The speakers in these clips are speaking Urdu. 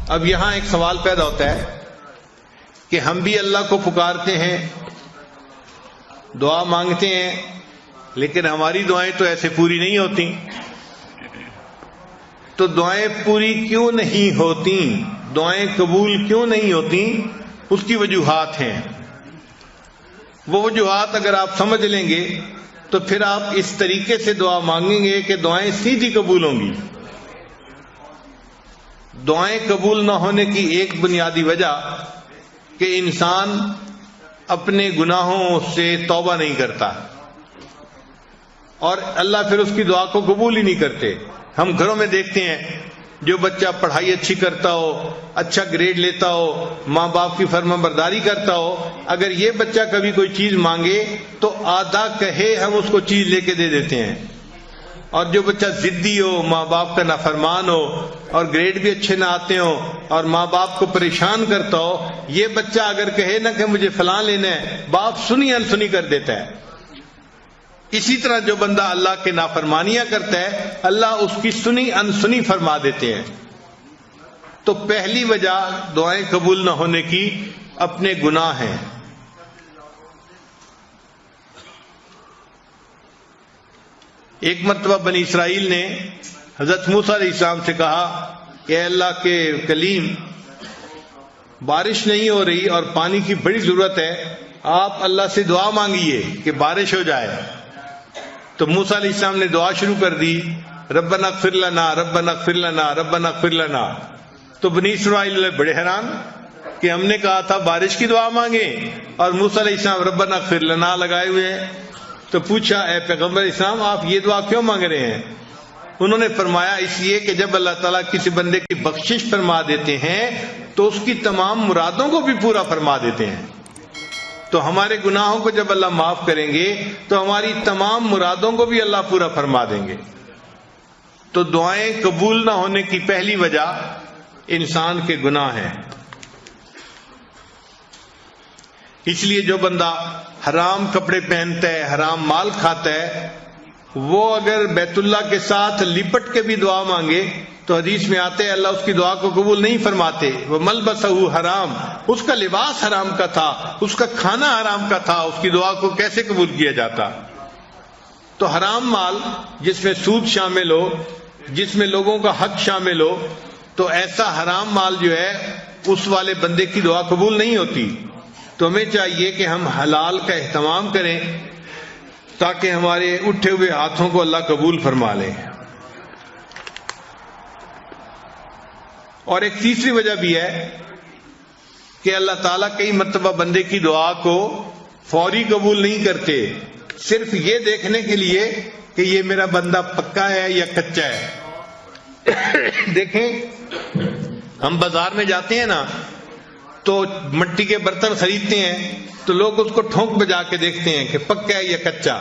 اب یہاں ایک سوال پیدا ہوتا ہے کہ ہم بھی اللہ کو پکارتے ہیں، دعا مانگتے ہیں، لیکن ہماری دعائیں تو ایسے پوری نہیں ہوتی. تو دعائیں پوری کیوں نہیں ہوتی؟ دعائیں قبول کیوں نہیں ہوتی؟ اس کی وجوہات ہیں. وہ وجوہات اگر آپ سمجھ لیں گے تو پھر آپ اس طریقے سے دعا مانگیں گے کہ دعائیں سیدھی قبول ہوں گی. دعائیں قبول نہ ہونے کی ایک بنیادی وجہ کہ انسان اپنے گناہوں سے توبہ نہیں کرتا، اور اللہ پھر اس کی دعا کو قبول ہی نہیں کرتے. ہم گھروں میں دیکھتے ہیں جو بچہ پڑھائی اچھی کرتا ہو، اچھا گریڈ لیتا ہو، ماں باپ کی فرما برداری کرتا ہو، اگر یہ بچہ کبھی کوئی چیز مانگے تو آدھا کہے ہم اس کو چیز لے کے دے دیتے ہیں. اور جو بچہ ضدی ہو، ماں باپ کا نافرمان ہو اور گریڈ بھی اچھے نہ آتے ہو اور ماں باپ کو پریشان کرتا ہو، یہ بچہ اگر کہے نا کہ مجھے فلاں لینا ہے، باپ سنی انسنی کر دیتا ہے. اسی طرح جو بندہ اللہ کے نافرمانیاں کرتا ہے، اللہ اس کی سنی انسنی فرما دیتے ہیں. تو پہلی وجہ دعائیں قبول نہ ہونے کی اپنے گناہ ہیں. ایک مرتبہ بنی اسرائیل نے حضرت موسیٰ علیہ السلام سے کہا کہ اے اللہ کے کلیم، بارش نہیں ہو رہی اور پانی کی بڑی ضرورت ہے، آپ اللہ سے دعا مانگیے کہ بارش ہو جائے. تو موسیٰ علیہ السلام نے دعا شروع کر دی، ربنا اغفر لنا ربنا اغفر لنا ربنا اغفر لنا. تو بنی اسرائیل بڑے حیران کہ ہم نے کہا تھا بارش کی دعا مانگیں اور موسیٰ علیہ السلام ربنا اغفر لنا لگائے ہوئے ہیں. تو پوچھا اے پیغمبر اسلام، آپ یہ دعا کیوں مانگ رہے ہیں؟ انہوں نے فرمایا اس لیے کہ جب اللہ تعالیٰ کسی بندے کی بخشش فرما دیتے ہیں تو اس کی تمام مرادوں کو بھی پورا فرما دیتے ہیں. تو ہمارے گناہوں کو جب اللہ معاف کریں گے تو ہماری تمام مرادوں کو بھی اللہ پورا فرما دیں گے. تو دعائیں قبول نہ ہونے کی پہلی وجہ انسان کے گناہ ہیں. اس لیے جو بندہ حرام کپڑے پہنتا ہے، حرام مال کھاتا ہے، وہ اگر بیت اللہ کے ساتھ لپٹ کے بھی دعا مانگے تو حدیث میں آتے ہیں اللہ اس کی دعا کو قبول نہیں فرماتے. وہ ملبسہ حرام، اس کا لباس حرام کا تھا، اس کا کھانا حرام کا تھا، اس کی دعا کو کیسے قبول کیا جاتا؟ تو حرام مال جس میں سود شامل ہو، جس میں لوگوں کا حق شامل ہو، تو ایسا حرام مال جو ہے اس والے بندے کی دعا قبول نہیں ہوتی. تو ہمیں چاہیے کہ ہم حلال کا اہتمام کریں تاکہ ہمارے اٹھے ہوئے ہاتھوں کو اللہ قبول فرما لے. اور ایک تیسری وجہ بھی ہے کہ اللہ تعالیٰ کئی مرتبہ بندے کی دعا کو فوری قبول نہیں کرتے، صرف یہ دیکھنے کے لیے کہ یہ میرا بندہ پکا ہے یا کچا ہے. دیکھیں ہم بازار میں جاتے ہیں نا تو مٹی کے برتن خریدتے ہیں تو لوگ اس کو ٹھونک بجا کے دیکھتے ہیں کہ پکا ہے یا کچا.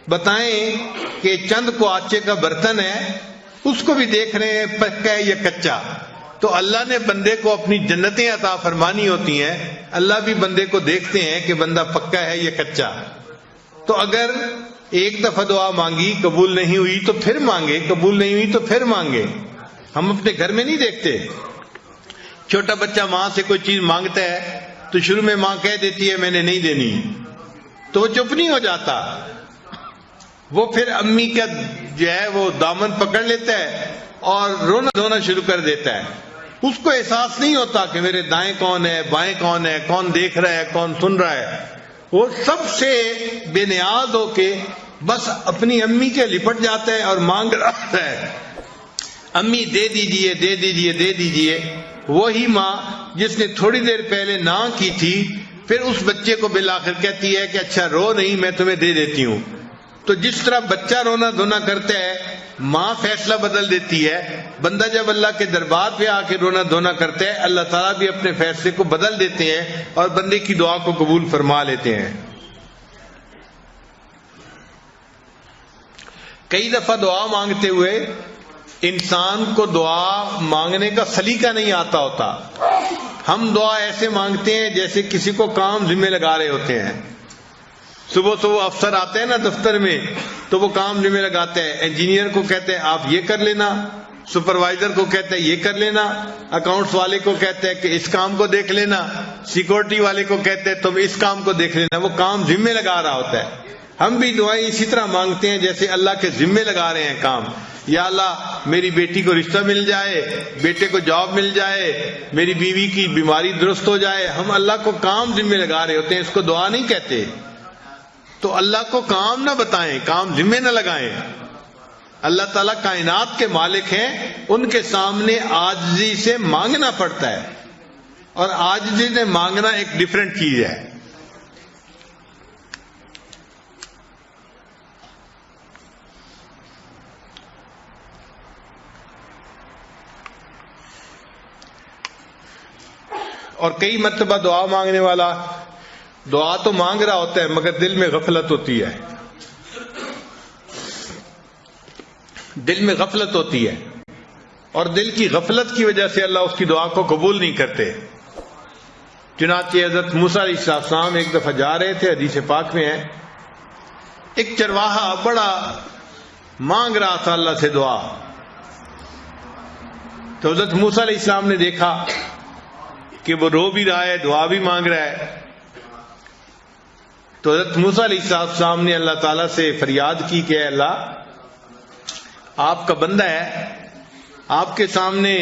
بتائیں کہ چند کو آچے کا برتن ہے، اس کو بھی دیکھ رہے ہیں پکا ہے یا کچا. تو اللہ نے بندے کو اپنی جنتیں عطا فرمانی ہوتی ہیں، اللہ بھی بندے کو دیکھتے ہیں کہ بندہ پکا ہے یا کچا. تو اگر ایک دفعہ دعا مانگی قبول نہیں ہوئی تو پھر مانگے، قبول نہیں ہوئی تو پھر مانگے. ہم اپنے گھر میں نہیں دیکھتے، چھوٹا بچہ ماں سے کوئی چیز مانگتا ہے تو شروع میں ماں کہہ دیتی ہے میں نے نہیں دینی، تو وہ چپ نہیں ہو جاتا، وہ پھر امی کا جو ہے وہ دامن پکڑ لیتا ہے اور رونا دھونا شروع کر دیتا ہے. اس کو احساس نہیں ہوتا کہ میرے دائیں کون ہے، بائیں کون ہے، کون دیکھ رہا ہے، کون سن رہا ہے. وہ سب سے بے نیاز ہو کے بس اپنی امی کے لپٹ جاتا ہے اور مانگ رہا ہے، امی دے دیجئے دے دیجئے دے دیجئے. وہی ماں جس نے تھوڑی دیر پہلے نہ کی تھی پھر اس بچے کو بالآخر کہتی ہے کہ اچھا رو نہیں، میں تمہیں دے دیتی ہوں. تو جس طرح بچہ رونا دھونا کرتا ہے ماں فیصلہ بدل دیتی ہے، بندہ جب اللہ کے دربار پہ آ کے رونا دھونا کرتا ہے اللہ تعالیٰ بھی اپنے فیصلے کو بدل دیتے ہیں اور بندے کی دعا کو قبول فرما لیتے ہیں. کئی دفعہ دعا مانگتے ہوئے انسان کو دعا مانگنے کا سلیقہ نہیں آتا ہوتا. ہم دعا ایسے مانگتے ہیں جیسے کسی کو کام ذمہ لگا رہے ہوتے ہیں. صبح صبح افسر آتے ہیں نا دفتر میں تو وہ کام ذمہ لگاتے ہیں، انجینئر کو کہتے ہیں آپ یہ کر لینا، سپروائزر کو کہتا ہے یہ کر لینا، اکاؤنٹس والے کو کہتا ہے کہ اس کام کو دیکھ لینا، سیکورٹی والے کو کہتا ہے تم اس کام کو دیکھ لینا، وہ کام ذمے لگا رہا ہوتا ہے۔ ہم بھی دعائیں اسی طرح مانگتے ہیں جیسے اللہ کے ذمے لگا رہے ہیں کام۔ یا اللہ میری بیٹی کو رشتہ مل جائے، بیٹے کو جاب مل جائے، میری بیوی کی بیماری درست ہو جائے، ہم اللہ کو کام ذمے لگا رہے ہوتے ہیں، اس کو دعا نہیں کہتے۔ تو اللہ کو کام نہ بتائیں، کام ذمے نہ لگائیں۔ اللہ تعالیٰ کائنات کے مالک ہیں، ان کے سامنے عاجزی سے مانگنا پڑتا ہے، اور عاجزی سے مانگنا ایک ڈیفرنٹ چیز ہے۔ اور کئی مرتبہ دعا مانگنے والا دعا تو مانگ رہا ہوتا ہے مگر دل میں غفلت ہوتی ہے، دل میں غفلت ہوتی ہے، اور دل کی غفلت کی وجہ سے اللہ اس کی دعا کو قبول نہیں کرتے۔ چنانچہ حضرت موسیٰ علیہ السلام ایک دفعہ جا رہے تھے، حدیث پاک میں ہے، ایک چرواہا بڑا مانگ رہا تھا اللہ سے دعا، تو حضرت موسیٰ علیہ السلام نے دیکھا کہ وہ رو بھی رہا ہے، دعا بھی مانگ رہا ہے، تو حضرت موسیٰ علیہ السلام نے اللہ تعالیٰ سے فریاد کی کہ اے اللہ، آپ کا بندہ ہے، آپ کے سامنے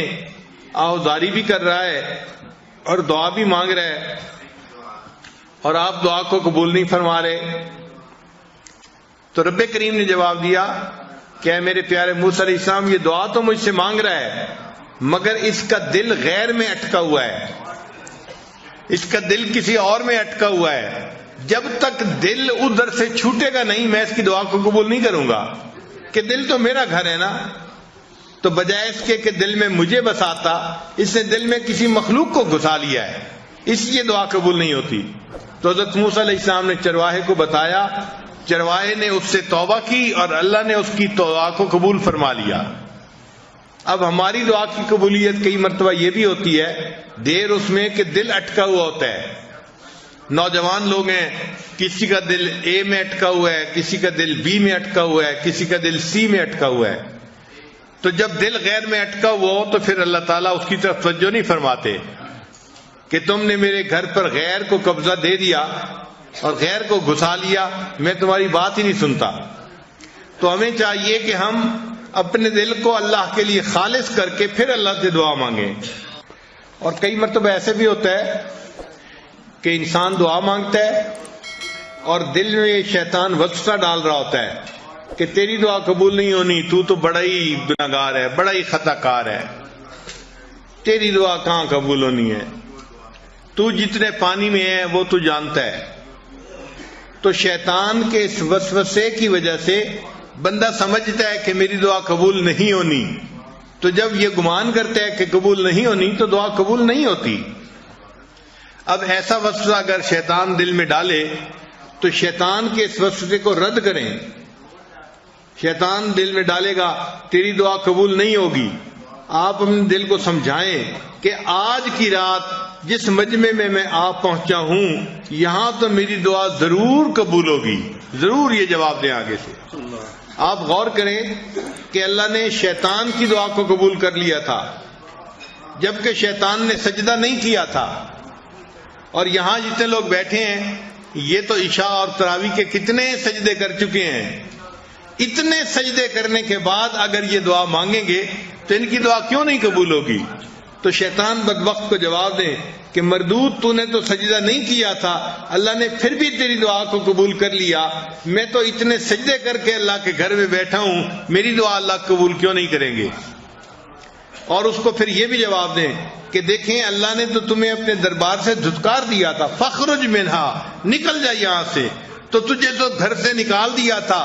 آہوازاری بھی کر رہا ہے اور دعا بھی مانگ رہا ہے، اور آپ دعا کو قبول نہیں فرما رہے۔ تو رب کریم نے جواب دیا کہ اے میرے پیارے موسیٰ علیہ السلام، یہ دعا تو مجھ سے مانگ رہا ہے مگر اس کا دل غیر میں اٹکا ہوا ہے، اس کا دل کسی اور میں اٹکا ہوا ہے، جب تک دل ادھر سے چھوٹے گا نہیں میں اس کی دعا کو قبول نہیں کروں گا، کہ دل تو میرا گھر ہے نا۔ تو بجائے اس کے کہ دل میں مجھے بساتا، اس نے دل میں کسی مخلوق کو گھسا لیا ہے، اس لیے دعا قبول نہیں ہوتی۔ تو حضرت موسیٰ علیہ السلام نے چرواہے کو بتایا، چرواہے نے اس سے توبہ کی اور اللہ نے اس کی دعا کو قبول فرما لیا۔ اب ہماری دعا کی قبولیت کئی مرتبہ یہ بھی ہوتی ہے دیر اس میں کہ دل اٹکا ہوا ہوتا ہے۔ نوجوان لوگ ہیں، کسی کا دل اے میں اٹکا ہوا ہے، کسی کا دل بی میں اٹکا ہوا ہے، کسی کا دل سی میں اٹکا ہوا ہے۔ تو جب دل غیر میں اٹکا ہوا ہو تو پھر اللہ تعالیٰ اس کی طرف توجہ نہیں فرماتے کہ تم نے میرے گھر پر غیر کو قبضہ دے دیا اور غیر کو گھسا لیا، میں تمہاری بات ہی نہیں سنتا۔ تو ہمیں چاہیے کہ ہم اپنے دل کو اللہ کے لیے خالص کر کے پھر اللہ سے دعا مانگیں۔ اور کئی مرتبہ ایسے بھی ہوتا ہے کہ انسان دعا مانگتا ہے اور دل میں شیطان وسوسہ ڈال رہا ہوتا ہے کہ تیری دعا قبول نہیں ہونی، تو بڑا ہی گناہگار ہے، بڑا ہی خطا کار ہے، تیری دعا کہاں قبول ہونی ہے، تو جتنے پانی میں ہے وہ تو جانتا ہے۔ تو شیطان کے اس وسوسے کی وجہ سے بندہ سمجھتا ہے کہ میری دعا قبول نہیں ہونی، تو جب یہ گمان کرتا ہے کہ قبول نہیں ہونی تو دعا قبول نہیں ہوتی۔ اب ایسا وسوسہ اگر شیطان دل میں ڈالے تو شیطان کے اس وسوسے کو رد کریں۔ شیطان دل میں ڈالے گا تیری دعا قبول نہیں ہوگی، آپ اپنے دل کو سمجھائیں کہ آج کی رات جس مجمع میں آپ پہنچا ہوں یہاں تو میری دعا ضرور قبول ہوگی، ضرور یہ جواب دیں آگے سے۔ آپ غور کریں کہ اللہ نے شیطان کی دعا کو قبول کر لیا تھا جبکہ شیطان نے سجدہ نہیں کیا تھا، اور یہاں جتنے لوگ بیٹھے ہیں یہ تو عشاء اور تراویح کے کتنے سجدے کر چکے ہیں، اتنے سجدے کرنے کے بعد اگر یہ دعا مانگیں گے تو ان کی دعا کیوں نہیں قبول ہوگی؟ تو شیطان بدبخت کو جواب دے کہ مردود، تو نے تو سجدہ نہیں کیا تھا، اللہ نے پھر بھی تیری دعا کو قبول کر لیا، میں تو اتنے سجدے کر کے اللہ کے گھر میں بیٹھا ہوں، میری دعا اللہ قبول کیوں نہیں کریں گے؟ اور اس کو پھر یہ بھی جواب دیں کہ دیکھیں اللہ نے تو تمہیں اپنے دربار سے دھتکار دیا تھا، فخرج منہا، نکل جا یہاں سے، تو تجھے تو گھر سے نکال دیا تھا،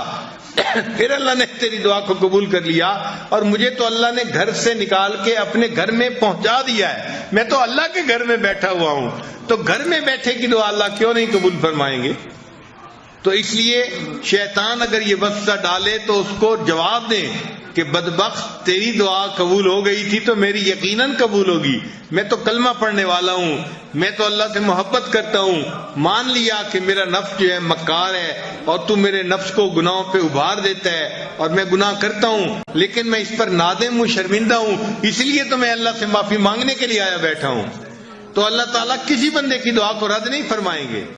پھر اللہ نے تیری دعا کو قبول کر لیا، اور مجھے تو اللہ نے گھر سے نکال کے اپنے گھر میں پہنچا دیا ہے، میں تو اللہ کے گھر میں بیٹھا ہوا ہوں، تو گھر میں بیٹھے کی دعا اللہ کیوں نہیں قبول فرمائیں گے؟ تو اس لیے شیطان اگر یہ وسوسہ ڈالے تو اس کو جواب دیں کہ بدبخت تیری دعا قبول ہو گئی تھی تو میری یقیناً قبول ہوگی، میں تو کلمہ پڑھنے والا ہوں، میں تو اللہ سے محبت کرتا ہوں، مان لیا کہ میرا نفس جو ہے مکار ہے اور تو میرے نفس کو گناہوں پہ ابھار دیتا ہے اور میں گناہ کرتا ہوں، لیکن میں اس پر نادم ہوں، شرمندہ ہوں، اس لیے تو میں اللہ سے معافی مانگنے کے لیے آیا بیٹھا ہوں۔ تو اللہ تعالیٰ کسی بندے کی دعا کو رد نہیں فرمائیں گے۔